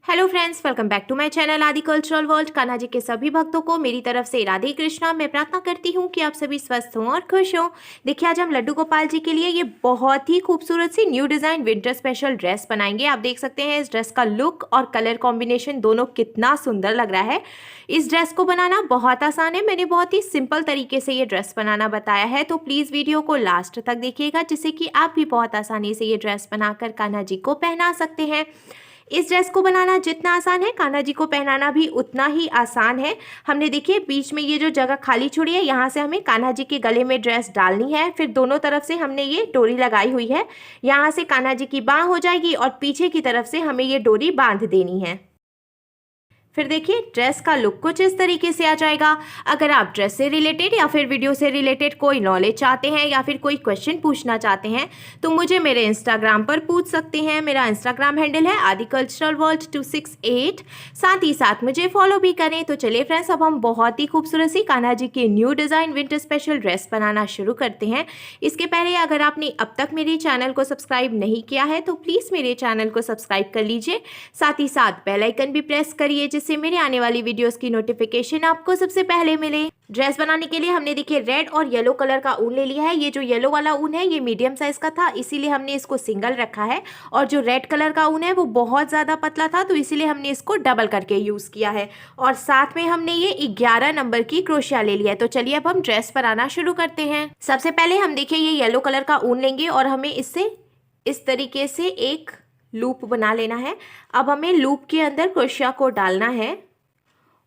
Hello friends, welcome back to my channel Aadi cultural world. Kanha ji के सभी भक्तों को मेरी तरफ से राधे कृष्णा। मैं प्रार्थना करती हूँ कि आप सभी स्वस्थ हों और खुश हों। देखिए, आज हम लड्डू गोपाल जी के लिए ये बहुत ही खूबसूरत सी new design winter special dress बनाएंगे। आप देख सकते हैं इस ड्रेस का लुक और कलर कॉम्बिनेशन दोनों कितना सुंदर लग रहा है। इस ड्रेस को बनाना बहुत आसान है। मैंने बहुत ही सिंपल तरीके से ये ड्रेस बनाना बताया है, तो प्लीज़ वीडियो को लास्ट तक देखिएगा, जिससे कि आप भी बहुत आसानी से ये ड्रेस बनाकर कान्हा जी को पहना सकते हैं। इस ड्रेस को बनाना जितना आसान है, कान्हा जी को पहनाना भी उतना ही आसान है। हमने देखिए बीच में ये जो जगह खाली छोड़ी है, यहाँ से हमें कान्हा जी के गले में ड्रेस डालनी है। फिर दोनों तरफ से हमने ये डोरी लगाई हुई है। यहाँ से कान्हा जी की बाँह हो जाएगी और पीछे की तरफ से हमें ये डोरी बांध देनी है। फिर देखिए ड्रेस का लुक कुछ इस तरीके से आ जाएगा। अगर आप ड्रेस से रिलेटेड या फिर वीडियो से रिलेटेड कोई नॉलेज चाहते हैं या फिर कोई क्वेश्चन पूछना चाहते हैं तो मुझे मेरे इंस्टाग्राम पर पूछ सकते हैं। मेरा इंस्टाग्राम हैंडल है आदि कल्चरल वर्ल्ड 268। साथ ही साथ मुझे फॉलो भी करें। तो चलिए फ्रेंड्स, अब हम बहुत ही खूबसूरत सी कान्हा जी की new design winter special dress बनाना शुरू करते हैं। इसके पहले अगर आपने अब तक मेरे चैनल को सब्सक्राइब नहीं किया है तो प्लीज़ मेरे चैनल को सब्सक्राइब कर लीजिए। साथ ही साथ बेल आइकन भी प्रेस करिए, जिससे मेरे आने वाली वीडियोस की नोटिफिकेशन आपको सबसे पहले मिले। ड्रेस बनाने के लिए हमने देखिए रेड और येलो कलर का ऊन ले लिया है। ये जो येलो वाला ऊन है ये मीडियम साइज का था, इसीलिए हमने इसको सिंगल रखा है। और जो रेड कलर का ऊन है वो बहुत ज़्यादा पतला था, तो इसीलिए हमने इसको डबल करके यूज़ किया है। और साथ में हमने ये 11 नंबर की क्रोशिया ले लिया है। तो चलिए अब हम ड्रेस बनाना शुरू करते हैं। सबसे पहले हम देखिए ये येलो कलर का ऊन लेंगे और हमें इससे इस तरीके से एक लूप बना लेना है। अब हमें लूप के अंदर क्रोशिया को डालना है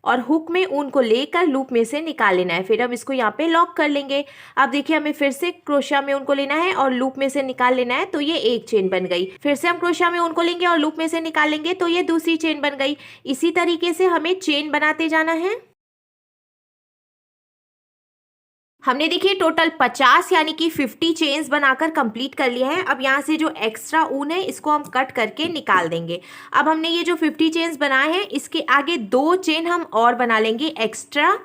और हुक में ऊन को लेकर लूप में से निकाल लेना है। फिर हम इसको यहाँ पे लॉक कर लेंगे। अब देखिए हमें फिर से क्रोशिया में ऊन को लेना है और लूप में से निकाल लेना है, तो ये एक चेन बन गई। फिर से हम क्रोशिया में ऊन को लेंगे और लूप में से निकाल लेंगे, तो ये दूसरी चेन बन गई। इसी तरीके से हमें चेन बनाते जाना है। हमने देखिए टोटल 50 यानी कि 50 चेन्स बनाकर कंप्लीट कर लिया है। अब यहाँ से जो एक्स्ट्रा ऊन है इसको हम कट करके निकाल देंगे। अब हमने ये जो 50 चेन्स बनाए हैं इसके आगे 2 चेन हम और बना लेंगे एक्स्ट्रा,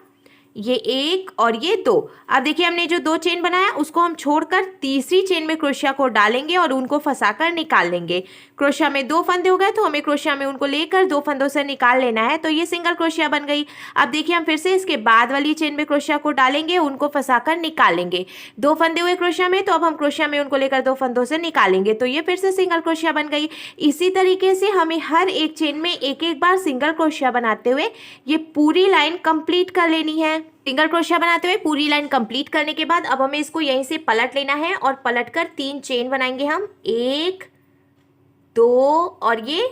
ये 1 और ये 2। अब देखिए हमने जो 2 चेन बनाया उसको हम छोड़कर तीसरी चेन में क्रोशिया को डालेंगे और उनको फंसाकर निकाल लेंगे। क्रोशिया में 2 फंदे हो गए, तो हमें क्रोशिया में उनको लेकर 2 फंदों से निकाल लेना है, तो ये सिंगल क्रोशिया बन गई। अब देखिए हम फिर से इसके बाद वाली चेन में क्रोशिया को डालेंगे, उनको फंसाकर निकाल लेंगे। 2 फंदे हुए क्रोशिया में, तो अब हम क्रोशिया में उनको लेकर 2 फंदों से निकालेंगे, तो ये फिर से सिंगल क्रोशिया बन गई। इसी तरीके से हमें हर एक चेन में एक एक बार सिंगल क्रोशिया बनाते हुए ये पूरी लाइन कंप्लीट कर लेनी है। सिंगल क्रोशिया बनाते हुए पूरी लाइन कंप्लीट करने के बाद अब हमें इसको यहीं से पलट लेना है और पलटकर 3 चेन बनाएंगे हम, 1 2 और ये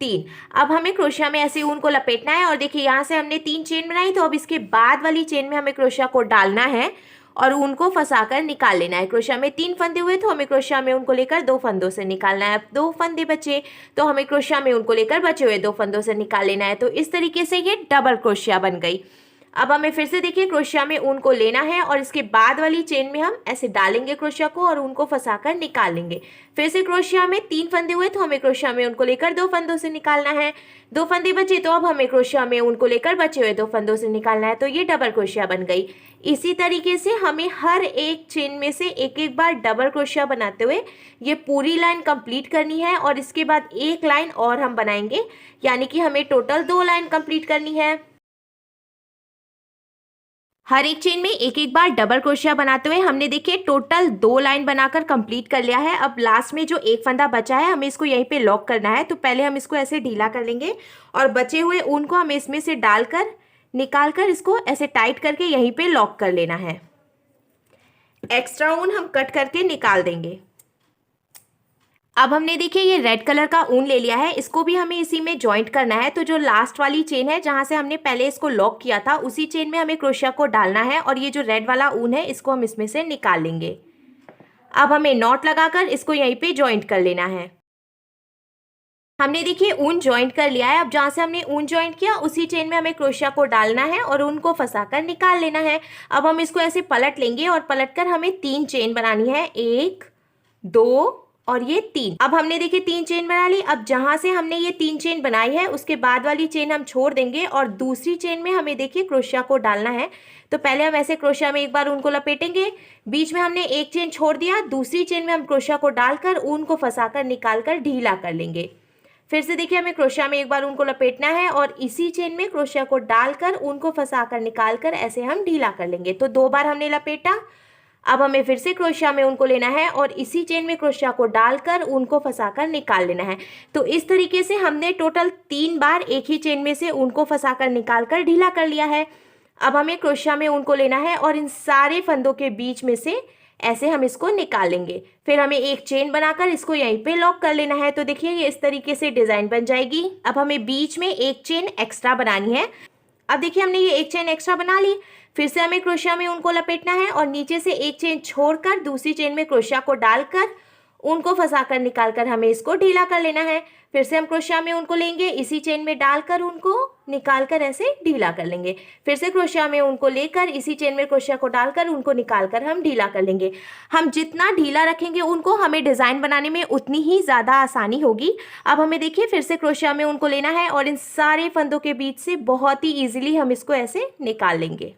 3। अब हमें क्रोशिया में ऐसे ऊन को लपेटना है और देखिए यहाँ से हमने 3 चेन बनाई, तो अब इसके बाद वाली चेन में हमें क्रोशिया को डालना है और ऊन को फंसाकर निकाल लेना है। क्रोशिया में 3 फंदे हुए, तो हमें क्रोशिया में ऊन को लेकर 2 फंदों से निकालना है। अब 2 फंदे बचे, तो हमें क्रोशिया में ऊन को लेकर बचे हुए 2 फंदों से निकाल लेना है। तो इस तरीके से ये डबल क्रोशिया बन गई। अब हमें फिर से देखिए क्रोशिया में ऊन को लेना है और इसके बाद वाली चेन में हम ऐसे डालेंगे क्रोशिया को और ऊन को फंसाकर निकाल लेंगे। फिर से क्रोशिया में 3 फंदे हुए, तो हमें क्रोशिया में ऊन को लेकर 2 फंदों से निकालना है। 2 फंदे बचे, तो अब हमें क्रोशिया में ऊन को लेकर बचे हुए 2 फंदों से निकालना है, तो ये डबल क्रोशिया बन गई। इसी तरीके से हमें हर एक चेन में से एक एक बार डबल क्रोशिया बनाते हुए ये पूरी लाइन कंप्लीट करनी है और इसके बाद एक लाइन और हम बनाएंगे, यानी कि हमें टोटल 2 लाइन कंप्लीट करनी है। हर एक चेन में एक एक बार डबल क्रोशिया बनाते हुए हमने देखिए टोटल 2 लाइन बनाकर कंप्लीट कर लिया है। अब लास्ट में जो एक फंदा बचा है हमें इसको यहीं पे लॉक करना है, तो पहले हम इसको ऐसे ढीला कर लेंगे और बचे हुए ऊन को हमें इसमें से डालकर निकालकर इसको ऐसे टाइट करके यहीं पे लॉक कर लेना है। एक्स्ट्रा ऊन हम कट करके निकाल देंगे। अब हमने देखिए ये रेड कलर का ऊन ले लिया है, इसको भी हमें इसी में जॉइंट करना है। तो जो लास्ट वाली चेन है जहाँ से हमने पहले इसको लॉक किया था उसी चेन में हमें क्रोशिया को डालना है और ये जो रेड वाला ऊन है इसको हम इसमें से निकाल लेंगे। अब हमें नॉट लगाकर इसको यहीं पे जॉइंट कर लेना है। हमने देखिए ऊन जॉइंट कर लिया है। अब जहाँ से हमने ऊन जॉइंट किया उसी चेन में हमें क्रोशिया को डालना है और ऊन को फंसाकर निकाल लेना है। अब हम इसको ऐसे पलट लेंगे और पलटकर हमें 3 चेन बनानी है, 1 2 और ये 3। अब हमने देखिए 3 चेन बना ली। अब जहाँ से हमने ये 3 चेन बनाई है उसके बाद वाली चेन हम छोड़ देंगे और दूसरी चेन में हमें देखिए क्रोशिया को डालना है। तो पहले हम ऐसे क्रोशिया में एक बार ऊन को लपेटेंगे, बीच में हमने एक चेन छोड़ दिया, दूसरी चेन में हम क्रोशिया को डालकर ऊन को फंसाकर निकालकर ढीला कर लेंगे। फिर से देखिए हमें क्रोशिया में एक बार ऊन को लपेटना है और इसी चेन में क्रोशिया को डालकर ऊन को फंसाकर निकालकर ऐसे हम ढीला कर लेंगे। तो 2 बार हमने लपेटा, अब हमें फिर से क्रोशिया में ऊन को लेना है और इसी चेन में क्रोशिया को डालकर ऊन को फंसाकर निकाल लेना है। तो इस तरीके से हमने टोटल 3 बार एक ही चेन में से ऊन को फंसाकर निकालकर ढीला कर लिया है। अब हमें क्रोशिया में ऊन को लेना है और इन सारे फंदों के बीच में से ऐसे हम इसको निकालेंगे। फिर हमें एक चेन बनाकर इसको यहीं पे लॉक कर लेना है। तो देखिए ये इस तरीके से डिज़ाइन बन जाएगी। अब हमें बीच में एक चेन एक्स्ट्रा बनानी है। अब देखिए हमने ये एक चेन एक्स्ट्रा बना ली। फिर से हमें क्रोशिया में ऊन को लपेटना है और नीचे से एक चेन छोड़कर दूसरी चेन में क्रोशिया को डालकर ऊन को फंसाकर निकालकर हमें इसको ढीला कर लेना है। फिर से हम क्रोशिया में ऊन को लेंगे, इसी चेन में डालकर ऊन को निकालकर ऐसे ढीला कर लेंगे। फिर से क्रोशिया में ऊन को लेकर इसी चेन में क्रोशिया को डालकर ऊन को निकालकर हम ढीला कर लेंगे। हम जितना ढीला रखेंगे ऊन को, हमें डिज़ाइन बनाने में उतनी ही ज़्यादा आसानी होगी। अब हमें देखिए फिर से क्रोशिया में ऊन को लेना है और इन सारे फंदों के बीच से बहुत ही ईजिली हम इसको ऐसे निकाल लेंगे।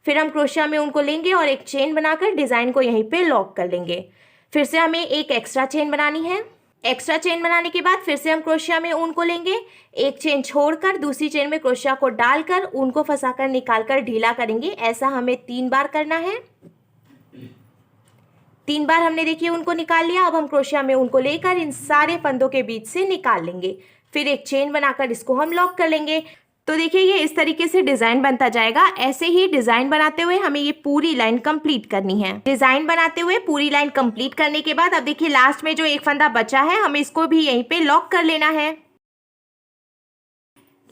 फिर हम क्रोशिया में ऊन को लेंगे और एक चेन बनाकर डिज़ाइन को यहीं पे लॉक कर लेंगे। फिर से हमें एक एक्स्ट्रा चेन बनानी है। एक्स्ट्रा चेन बनाने के बाद फिर से हम क्रोशिया में ऊन को लेंगे, एक चेन छोड़कर दूसरी चेन में क्रोशिया को डालकर ऊन को फंसाकर निकालकर ढीला करेंगे। ऐसा हमें 3 बार करना है। 3 बार हमने देखिए ऊन को निकाल लिया। अब हम क्रोशिया में ऊन को लेकर इन सारे फंदों के बीच से निकाल लेंगे। फिर एक चेन बनाकर इसको हम लॉक कर लेंगे। तो देखिए ये इस तरीके से डिज़ाइन बनता जाएगा। ऐसे ही डिज़ाइन बनाते हुए हमें ये पूरी लाइन कंप्लीट करनी है। डिज़ाइन बनाते हुए पूरी लाइन कंप्लीट करने के बाद अब देखिए लास्ट में जो एक फंदा बचा है हमें इसको भी यहीं पे लॉक कर लेना है।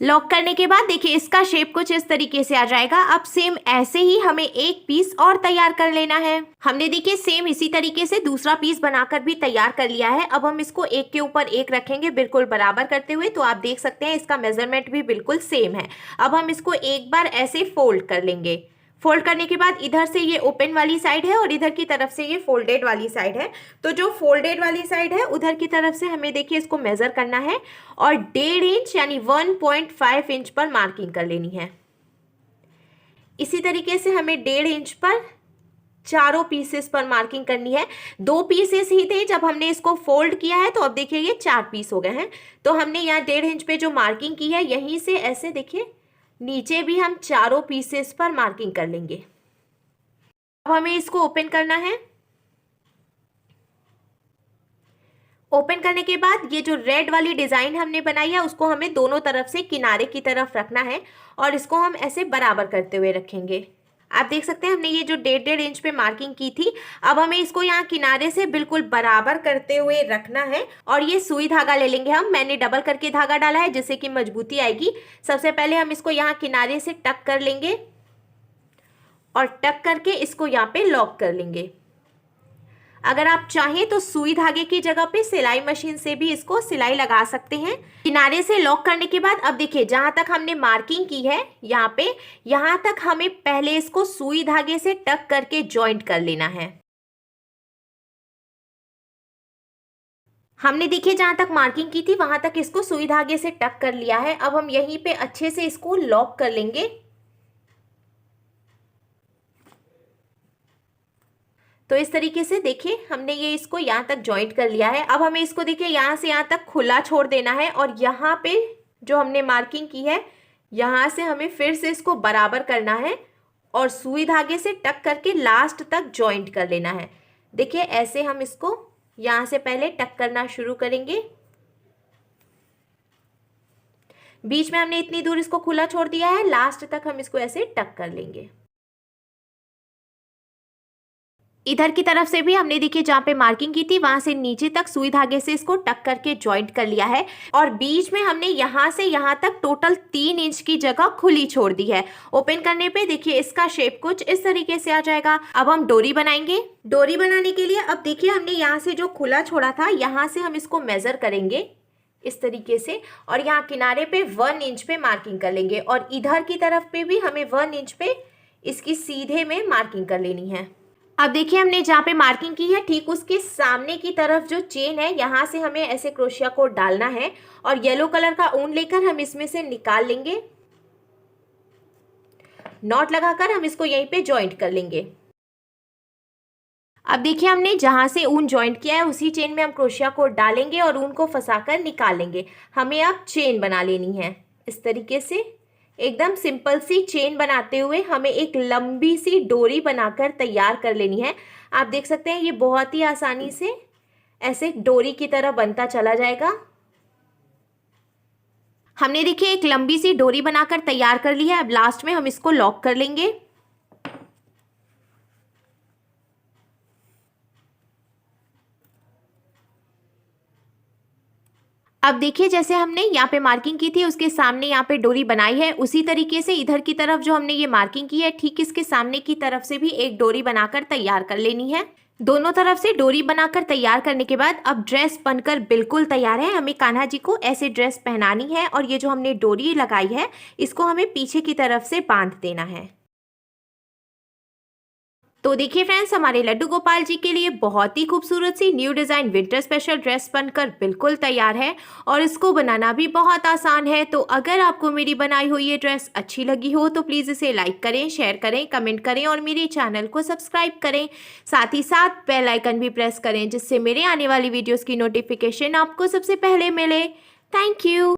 लॉक करने के बाद देखिए इसका शेप कुछ इस तरीके से आ जाएगा। अब सेम ऐसे ही हमें एक पीस और तैयार कर लेना है। हमने देखिए सेम इसी तरीके से दूसरा पीस बनाकर भी तैयार कर लिया है। अब हम इसको एक के ऊपर एक रखेंगे बिल्कुल बराबर करते हुए। तो आप देख सकते हैं इसका मेजरमेंट भी बिल्कुल सेम है। अब हम इसको एक बार ऐसे फोल्ड कर लेंगे। फोल्ड करने के बाद इधर से ये ओपन वाली साइड है और इधर की तरफ से ये फोल्डेड वाली साइड है। तो जो फोल्डेड वाली साइड है उधर की तरफ से हमें देखिए इसको मेज़र करना है और 1.5 इंच यानी 1.5 इंच पर मार्किंग कर लेनी है। इसी तरीके से हमें 1.5 इंच पर चारों पीसेस पर मार्किंग करनी है। 2 पीसेस ही थे जब हमने इसको फोल्ड किया है, तो अब देखिए ये 4 पीस हो गए हैं। तो हमने यहाँ 1.5 इंच पे जो मार्किंग की है यहीं से ऐसे देखिए नीचे भी हम चारों पीसेस पर मार्किंग कर लेंगे। अब हमें इसको ओपन करना है। ओपन करने के बाद ये जो रेड वाली डिज़ाइन हमने बनाई है उसको हमें दोनों तरफ से किनारे की तरफ रखना है और इसको हम ऐसे बराबर करते हुए रखेंगे। आप देख सकते हैं हमने ये जो 1.5 इंच पे मार्किंग की थी, अब हमें इसको यहाँ किनारे से बिल्कुल बराबर करते हुए रखना है। और ये सुई धागा ले लेंगे हम। मैंने डबल करके धागा डाला है जिससे कि मजबूती आएगी। सबसे पहले हम इसको यहाँ किनारे से टक कर लेंगे और टक करके इसको यहाँ पे लॉक कर लेंगे। अगर आप चाहें तो सुई धागे की जगह पे सिलाई मशीन से भी इसको सिलाई लगा सकते हैं। किनारे से लॉक करने के बाद अब देखिए जहां तक हमने मार्किंग की है यहाँ पे, यहाँ तक हमें पहले इसको सुई धागे से टक करके जॉइंट कर लेना है। हमने देखिए जहां तक मार्किंग की थी वहां तक इसको सुई धागे से टक कर लिया है। अब हम यहीं पे अच्छे से इसको लॉक कर लेंगे। तो इस तरीके से देखिए हमने ये इसको यहाँ तक जॉइंट कर लिया है। अब हमें इसको देखिए यहाँ से यहाँ तक खुला छोड़ देना है और यहाँ पे जो हमने मार्किंग की है यहाँ से हमें फिर से इसको बराबर करना है और सुई धागे से टक करके लास्ट तक जॉइंट कर लेना है। देखिए ऐसे हम इसको यहाँ से पहले टक करना शुरू करेंगे। बीच में हमने इतनी दूर इसको खुला छोड़ दिया है, लास्ट तक हम इसको ऐसे टक कर लेंगे। इधर की तरफ से भी हमने देखिए जहाँ पे मार्किंग की थी वहां से नीचे तक सुई धागे से इसको टक करके जॉइंट कर लिया है और बीच में हमने यहाँ से यहाँ तक टोटल 3 इंच की जगह खुली छोड़ दी है। ओपन करने पे देखिए इसका शेप कुछ इस तरीके से आ जाएगा। अब हम डोरी बनाएंगे। डोरी बनाने के लिए अब देखिए हमने यहाँ से जो खुला छोड़ा था यहाँ से हम इसको मेजर करेंगे इस तरीके से और यहाँ किनारे पे 1 इंच पे मार्किंग कर लेंगे और इधर की तरफ पे भी हमें 1 इंच पे इसकी सीधे में मार्किंग कर लेनी है। अब देखिए हमने जहाँ पे मार्किंग की है ठीक उसके सामने की तरफ जो चेन है यहाँ से हमें ऐसे क्रोशिया को डालना है और येलो कलर का ऊन लेकर हम इसमें से निकाल लेंगे। नॉट लगाकर हम इसको यहीं पे जॉइंट कर लेंगे। अब देखिए हमने जहाँ से ऊन जॉइंट किया है उसी चेन में हम क्रोशिया को डालेंगे और ऊन को फंसाकर निकालेंगे। हमें अब चेन बना लेनी है इस तरीके से। एकदम सिंपल सी चेन बनाते हुए हमें एक लंबी सी डोरी बनाकर तैयार कर लेनी है। आप देख सकते हैं ये बहुत ही आसानी से ऐसे डोरी की तरह बनता चला जाएगा। हमने देखिए एक लंबी सी डोरी बनाकर तैयार कर ली है। अब लास्ट में हम इसको लॉक कर लेंगे। अब देखिए जैसे हमने यहाँ पे मार्किंग की थी उसके सामने यहाँ पे डोरी बनाई है, उसी तरीके से इधर की तरफ जो हमने ये मार्किंग की है ठीक इसके सामने की तरफ से भी एक डोरी बनाकर तैयार कर लेनी है। दोनों तरफ से डोरी बनाकर तैयार करने के बाद अब ड्रेस बनकर बिल्कुल तैयार है। हमें कान्हा जी को ऐसे ड्रेस पहनानी है और ये जो हमने डोरी लगाई है इसको हमें पीछे की तरफ से बांध देना है। तो देखिए फ्रेंड्स, हमारे लड्डू गोपाल जी के लिए बहुत ही खूबसूरत सी new design winter special dress बनकर बिल्कुल तैयार है और इसको बनाना भी बहुत आसान है। तो अगर आपको मेरी बनाई हुई ये ड्रेस अच्छी लगी हो तो प्लीज़ इसे लाइक करें, शेयर करें, कमेंट करें और मेरे चैनल को सब्सक्राइब करें। साथ ही साथ बेल आइकन भी प्रेस करें जिससे मेरे आने वाली वीडियोज़ की नोटिफिकेशन आपको सबसे पहले मिले। Thank you.